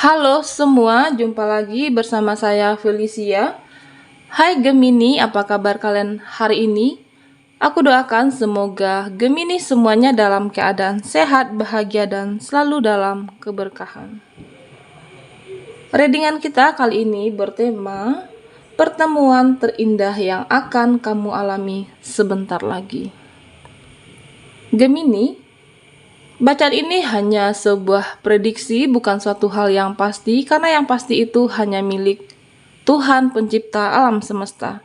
Halo semua, jumpa lagi bersama saya Felicia. Hai Gemini, apa kabar kalian hari ini? Aku doakan semoga Gemini semuanya dalam keadaan sehat, bahagia, dan selalu dalam keberkahan. Readingan kita kali ini bertema pertemuan terindah yang akan kamu alami sebentar lagi. Gemini, bacaan ini hanya sebuah prediksi, bukan suatu hal yang pasti, karena yang pasti itu hanya milik Tuhan pencipta alam semesta.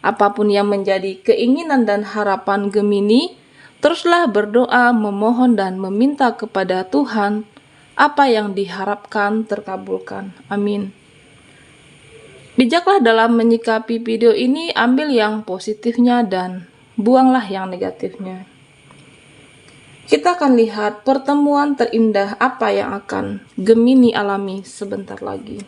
Apapun yang menjadi keinginan dan harapan Gemini, teruslah berdoa, memohon dan meminta kepada Tuhan. Apa yang diharapkan terkabulkan. Amin. Bijaklah dalam menyikapi video ini, ambil yang positifnya dan buanglah yang negatifnya. Kita akan lihat pertemuan terindah apa yang akan Gemini alami sebentar lagi.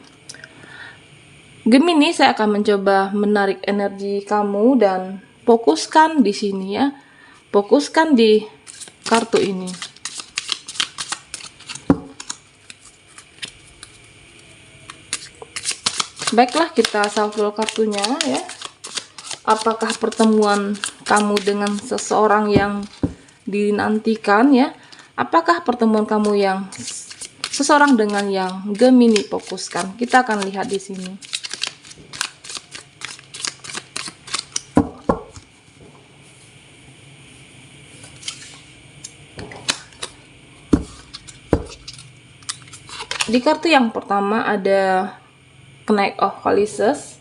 Gemini, saya akan mencoba menarik energi kamu dan fokuskan di sini ya. Fokuskan di kartu ini. Baiklah, kita shuffle kartunya ya. Apakah pertemuan kamu dengan seseorang yang dinantikan ya? Apakah pertemuan kamu yang seseorang dengan yang Gemini fokuskan? Kita akan lihat di sini. Di kartu yang pertama ada Knight of Chalices,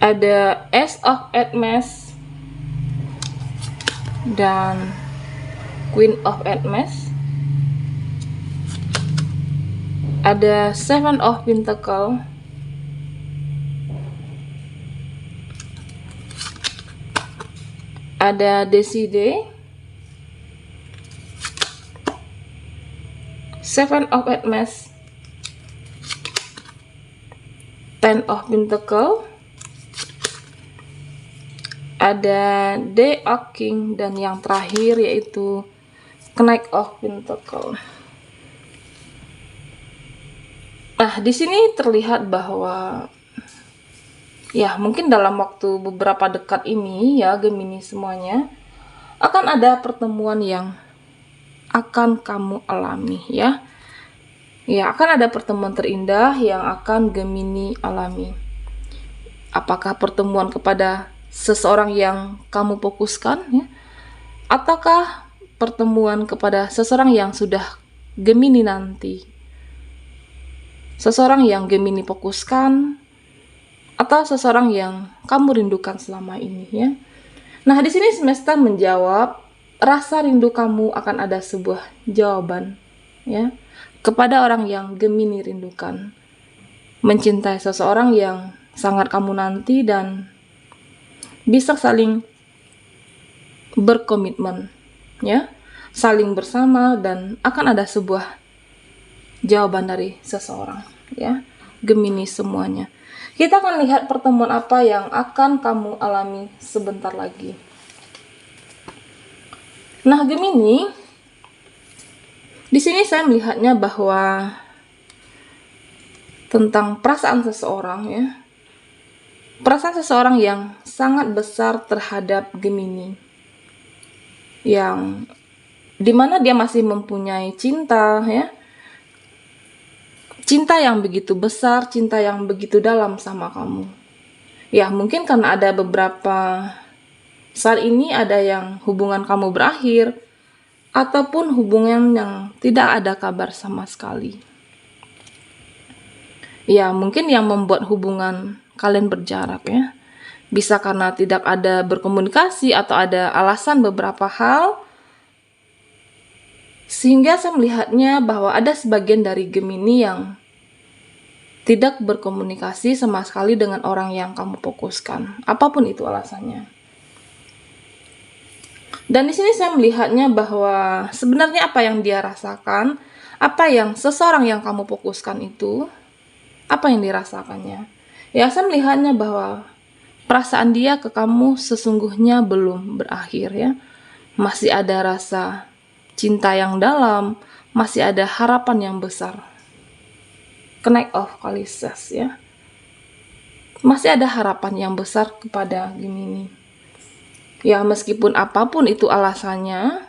ada Ace of Hermes dan Queen of Hermes, ada Seven of Pentacles, ada Decide, Seven of Hermes, Ten of Pentacles, ada The King, dan yang terakhir yaitu Knight of Pentacles. Nah, di sini terlihat bahwa ya mungkin dalam waktu beberapa dekat ini ya Gemini semuanya akan ada pertemuan yang akan kamu alami ya. Ya, akan ada pertemuan terindah yang akan Gemini alami. Apakah pertemuan kepada seseorang yang kamu fokuskan ya? Ataukah pertemuan kepada seseorang yang sudah Gemini nanti? Seseorang yang Gemini fokuskan atau seseorang yang kamu rindukan selama ini ya. Nah, di sini semesta menjawab rasa rindu kamu akan ada sebuah jawaban ya. Kepada orang yang Gemini rindukan, mencintai seseorang yang sangat kamu nanti dan bisa saling berkomitmen ya, saling bersama, dan akan ada sebuah jawaban dari seseorang ya Gemini semuanya. Kita akan lihat pertemuan apa yang akan kamu alami sebentar lagi. Nah, Gemini, di sini saya melihatnya bahwa tentang perasaan seseorang ya. Perasaan seseorang yang sangat besar terhadap Gemini. Yang dimana dia masih mempunyai cinta ya. Cinta yang begitu besar, cinta yang begitu dalam sama kamu. Ya, mungkin karena ada beberapa saat ini ada yang hubungan kamu berakhir, ataupun hubungan yang tidak ada kabar sama sekali. Ya, mungkin yang membuat hubungan kalian berjarak ya. Bisa karena tidak ada berkomunikasi atau ada alasan beberapa hal. Sehingga saya melihatnya bahwa ada sebagian dari Gemini yang tidak berkomunikasi sama sekali dengan orang yang kamu fokuskan. Apapun itu alasannya. Dan di sini saya melihatnya bahwa sebenarnya apa yang dia rasakan, apa yang seseorang yang kamu fokuskan itu, apa yang dirasakannya. Ya, saya melihatnya bahwa perasaan dia ke kamu sesungguhnya belum berakhir ya. Masih ada rasa cinta yang dalam, masih ada harapan yang besar. Connect of Kalisas ya. Masih ada harapan yang besar kepada Gemini. Ya, meskipun apapun itu alasannya,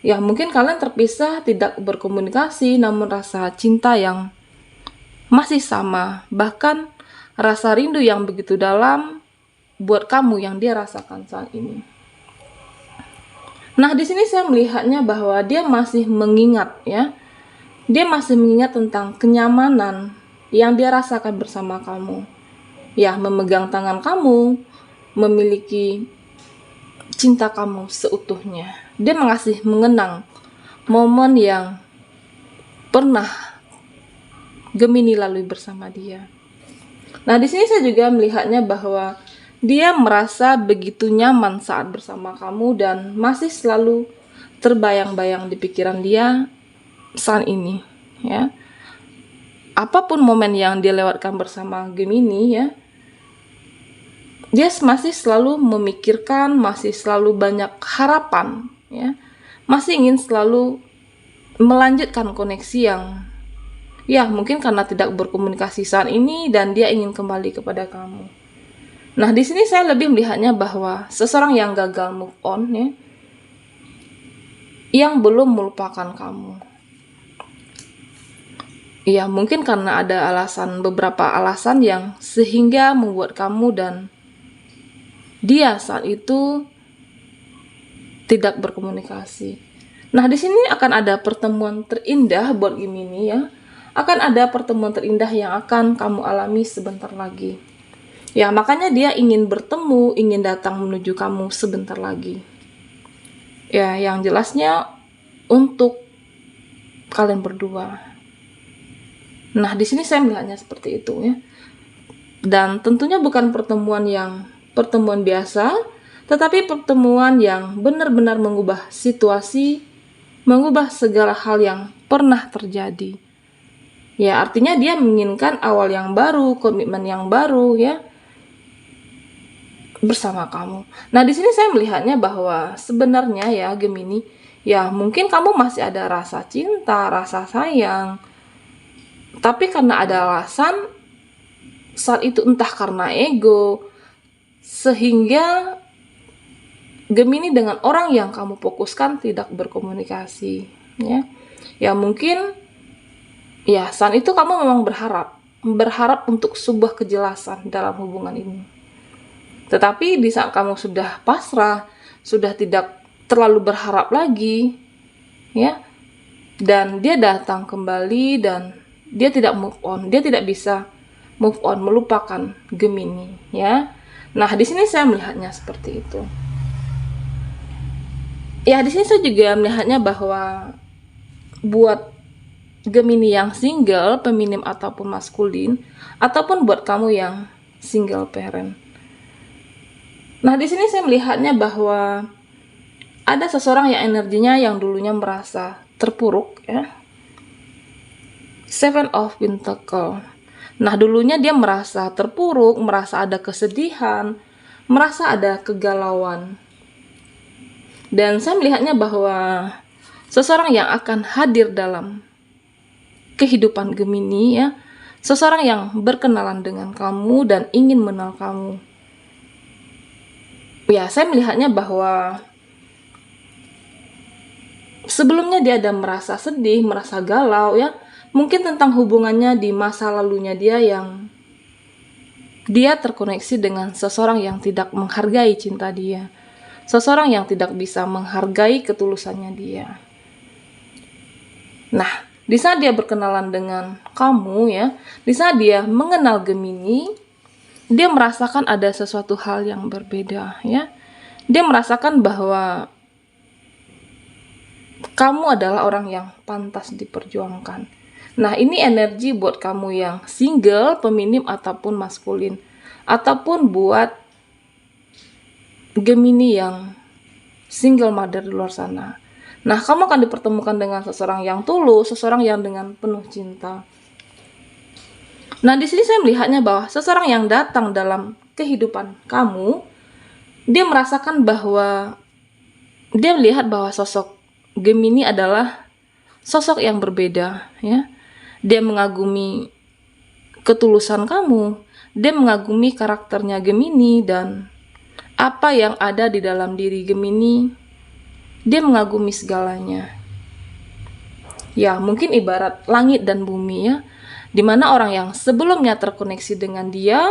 ya mungkin kalian terpisah, tidak berkomunikasi, namun rasa cinta yang masih sama, bahkan rasa rindu yang begitu dalam buat kamu yang dia rasakan saat ini. Nah, di sini saya melihatnya bahwa dia masih mengingat ya. Dia masih mengingat tentang kenyamanan yang dia rasakan bersama kamu. Ya, memegang tangan kamu, memiliki cinta kamu seutuhnya. Dia masih mengenang momen yang pernah Gemini lalui bersama dia. Nah, di sini saya juga melihatnya bahwa dia merasa begitu nyaman saat bersama kamu dan masih selalu terbayang-bayang di pikiran dia saat ini, ya. Apapun momen yang dia lewatkan bersama Gemini, ya, dia masih selalu memikirkan, masih selalu banyak harapan, ya, masih ingin selalu melanjutkan koneksi yang, ya, mungkin karena tidak berkomunikasi saat ini dan dia ingin kembali kepada kamu. Nah, di sini saya lebih melihatnya bahwa seseorang yang gagal move on, ya, yang belum melupakan kamu. Ya, mungkin karena ada beberapa alasan yang sehingga membuat kamu dan dia saat itu tidak berkomunikasi. Nah, di sini akan ada pertemuan terindah buat Gemini ya. Akan ada pertemuan terindah yang akan kamu alami sebentar lagi. Ya, makanya dia ingin bertemu, ingin datang menuju kamu sebentar lagi. Ya, yang jelasnya untuk kalian berdua. Nah, di sini saya melihatnya seperti itu ya. Dan tentunya bukan pertemuan biasa, tetapi pertemuan yang benar-benar mengubah situasi, mengubah segala hal yang pernah terjadi. Ya, artinya dia menginginkan awal yang baru, komitmen yang baru ya, bersama kamu. Nah, di sini saya melihatnya bahwa sebenarnya ya Gemini, ya mungkin kamu masih ada rasa cinta, rasa sayang. Tapi karena ada alasan saat itu, entah karena ego, sehingga Gemini dengan orang yang kamu fokuskan tidak berkomunikasi ya. Ya mungkin ya saat itu kamu memang berharap untuk sebuah kejelasan dalam hubungan ini. Tetapi di saat kamu sudah pasrah, sudah tidak terlalu berharap lagi ya, dan dia datang kembali dan dia tidak move on, dia tidak bisa move on, melupakan Gemini ya. Nah, di sini saya melihatnya seperti itu. Ya, di sini saya juga melihatnya bahwa buat Gemini yang single, feminim ataupun maskulin, ataupun buat kamu yang single parent. Nah, di sini saya melihatnya bahwa ada seseorang yang energinya yang dulunya merasa terpuruk ya. Seven of Pentacles. Nah, dulunya dia merasa terpuruk, merasa ada kesedihan, merasa ada kegalauan. Dan saya melihatnya bahwa seseorang yang akan hadir dalam kehidupan Gemini ya, seseorang yang berkenalan dengan kamu dan ingin mengenal kamu. Ya, saya melihatnya bahwa sebelumnya dia ada merasa sedih, merasa galau ya. Mungkin tentang hubungannya di masa lalunya dia yang dia terkoneksi dengan seseorang yang tidak menghargai cinta dia. Seseorang yang tidak bisa menghargai ketulusannya dia. Nah, di saat dia berkenalan dengan kamu ya, di saat dia mengenal Gemini, dia merasakan ada sesuatu hal yang berbeda ya. Dia merasakan bahwa kamu adalah orang yang pantas diperjuangkan. Nah, ini energi buat kamu yang single, feminim ataupun maskulin, ataupun buat Gemini yang single mother di luar sana. Nah, kamu akan dipertemukan dengan seseorang yang tulus, seseorang yang dengan penuh cinta. Nah, di sini saya melihatnya bahwa seseorang yang datang dalam kehidupan kamu, dia merasakan bahwa dia melihat bahwa sosok Gemini adalah sosok yang berbeda, ya. Dia mengagumi ketulusan kamu, dia mengagumi karakternya Gemini dan apa yang ada di dalam diri Gemini. Dia mengagumi segalanya. Ya, mungkin ibarat langit dan bumi, ya. Dimana orang yang sebelumnya terkoneksi dengan dia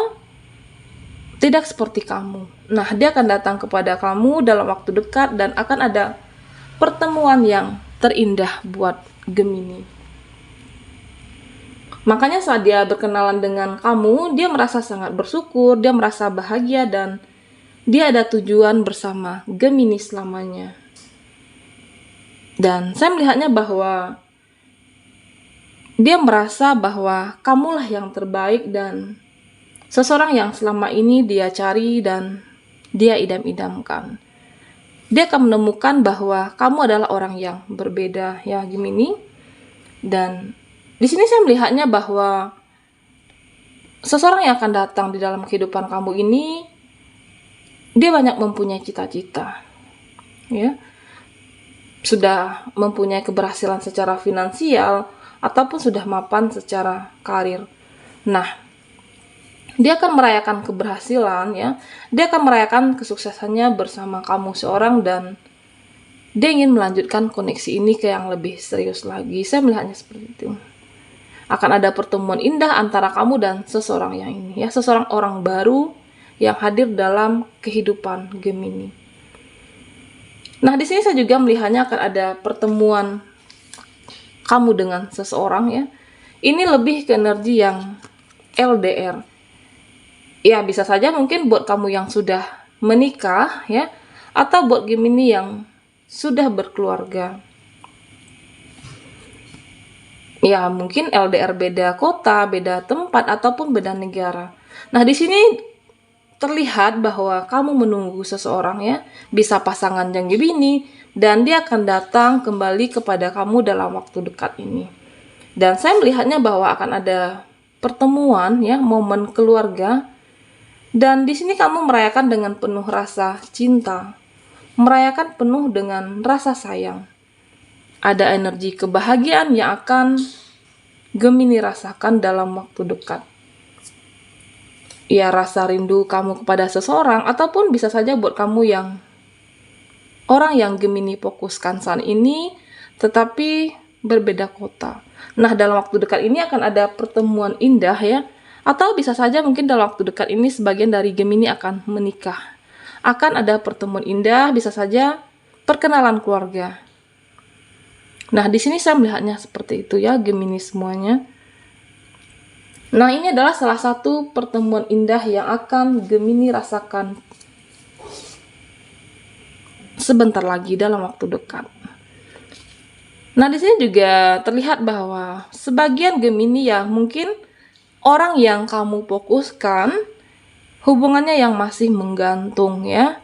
tidak seperti kamu. Nah, dia akan datang kepada kamu dalam waktu dekat dan akan ada pertemuan yang terindah buat Gemini. Makanya saat dia berkenalan dengan kamu, dia merasa sangat bersyukur, dia merasa bahagia dan dia ada tujuan bersama Gemini selamanya. Dan saya melihatnya bahwa dia merasa bahwa kamulah yang terbaik dan seseorang yang selama ini dia cari dan dia idam-idamkan. Dia akan menemukan bahwa kamu adalah orang yang berbeda, ya Gemini. Dan di sini saya melihatnya bahwa seseorang yang akan datang di dalam kehidupan kamu ini, dia banyak mempunyai cita-cita, ya. Sudah mempunyai keberhasilan secara finansial ataupun sudah mapan secara karir. Nah, dia akan merayakan keberhasilan, ya. Dia akan merayakan kesuksesannya bersama kamu seorang dan dia ingin melanjutkan koneksi ini ke yang lebih serius lagi. Saya melihatnya seperti itu. Akan ada pertemuan indah antara kamu dan seseorang yang ini, ya, seseorang orang baru yang hadir dalam kehidupan Gemini. Nah, di sini saya juga melihatnya akan ada pertemuan kamu dengan seseorang, ya. Ini lebih ke energi yang LDR. Ya, bisa saja mungkin buat kamu yang sudah menikah, ya, atau buat Gemini yang sudah berkeluarga. Ya, mungkin LDR beda kota, beda tempat, ataupun beda negara. Nah, di sini terlihat bahwa kamu menunggu seseorang, ya, bisa pasangan yang Gemini, dan dia akan datang kembali kepada kamu dalam waktu dekat ini. Dan saya melihatnya bahwa akan ada pertemuan, ya, momen keluarga, dan di sini kamu merayakan dengan penuh rasa cinta, merayakan penuh dengan rasa sayang. Ada energi kebahagiaan yang akan Gemini rasakan dalam waktu dekat. Ya, rasa rindu kamu kepada seseorang, ataupun bisa saja buat kamu yang orang yang Gemini fokuskan saat ini, tetapi berbeda kota. Nah, dalam waktu dekat ini akan ada pertemuan indah, ya. Atau bisa saja mungkin dalam waktu dekat ini sebagian dari Gemini akan menikah. Akan ada pertemuan indah, bisa saja perkenalan keluarga. Nah, di sini saya melihatnya seperti itu, ya, Gemini semuanya. Nah, ini adalah salah satu pertemuan indah yang akan Gemini rasakan sebentar lagi dalam waktu dekat. Nah, di sini juga terlihat bahwa sebagian Gemini yang mungkin orang yang kamu fokuskan hubungannya yang masih menggantung, ya.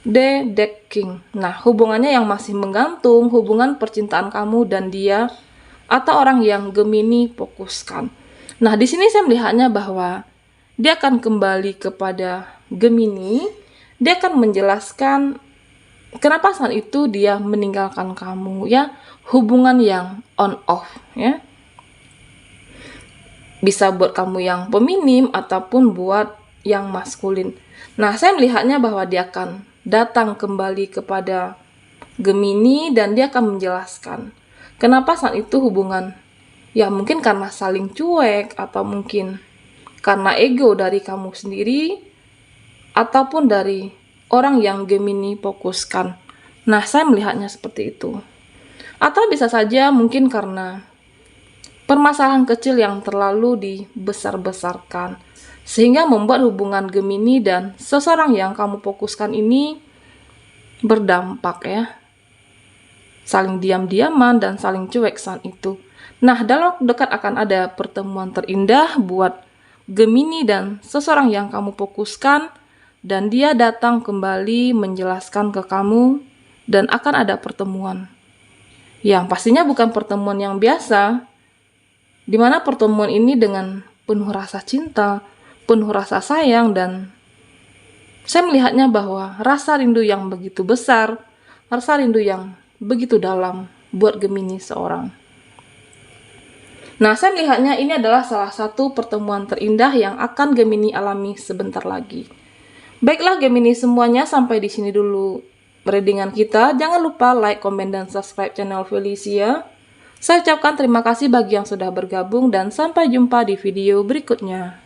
The Deck King. Nah, hubungannya yang masih menggantung, hubungan percintaan kamu dan dia atau orang yang Gemini fokuskan. Nah, di sini saya melihatnya bahwa dia akan kembali kepada Gemini. Dia akan menjelaskan kenapa saat itu dia meninggalkan kamu, ya. Hubungan yang on off, ya. Bisa buat kamu yang feminim ataupun buat yang maskulin. Nah, saya melihatnya bahwa dia akan datang kembali kepada Gemini dan dia akan menjelaskan kenapa saat itu hubungan, ya mungkin karena saling cuek, atau mungkin karena ego dari kamu sendiri, ataupun dari orang yang Gemini fokuskan. Nah, saya melihatnya seperti itu. Atau bisa saja mungkin karena permasalahan kecil yang terlalu dibesar-besarkan, sehingga membuat hubungan Gemini dan seseorang yang kamu fokuskan ini berdampak, ya. Saling diam-diaman dan saling cuek saat itu. Nah, dalam waktu dekat akan ada pertemuan terindah buat Gemini dan seseorang yang kamu fokuskan, dan dia datang kembali menjelaskan ke kamu dan akan ada pertemuan. Yang pastinya bukan pertemuan yang biasa, di mana pertemuan ini dengan penuh rasa cinta, penuh rasa sayang, dan saya melihatnya bahwa rasa rindu yang begitu besar, rasa rindu yang begitu dalam buat Gemini seorang. Nah, saya melihatnya ini adalah salah satu pertemuan terindah yang akan Gemini alami sebentar lagi. Baiklah Gemini semuanya, sampai di sini dulu readingan kita. Jangan lupa like, komen, dan subscribe channel Felicia. Saya ucapkan terima kasih bagi yang sudah bergabung dan sampai jumpa di video berikutnya.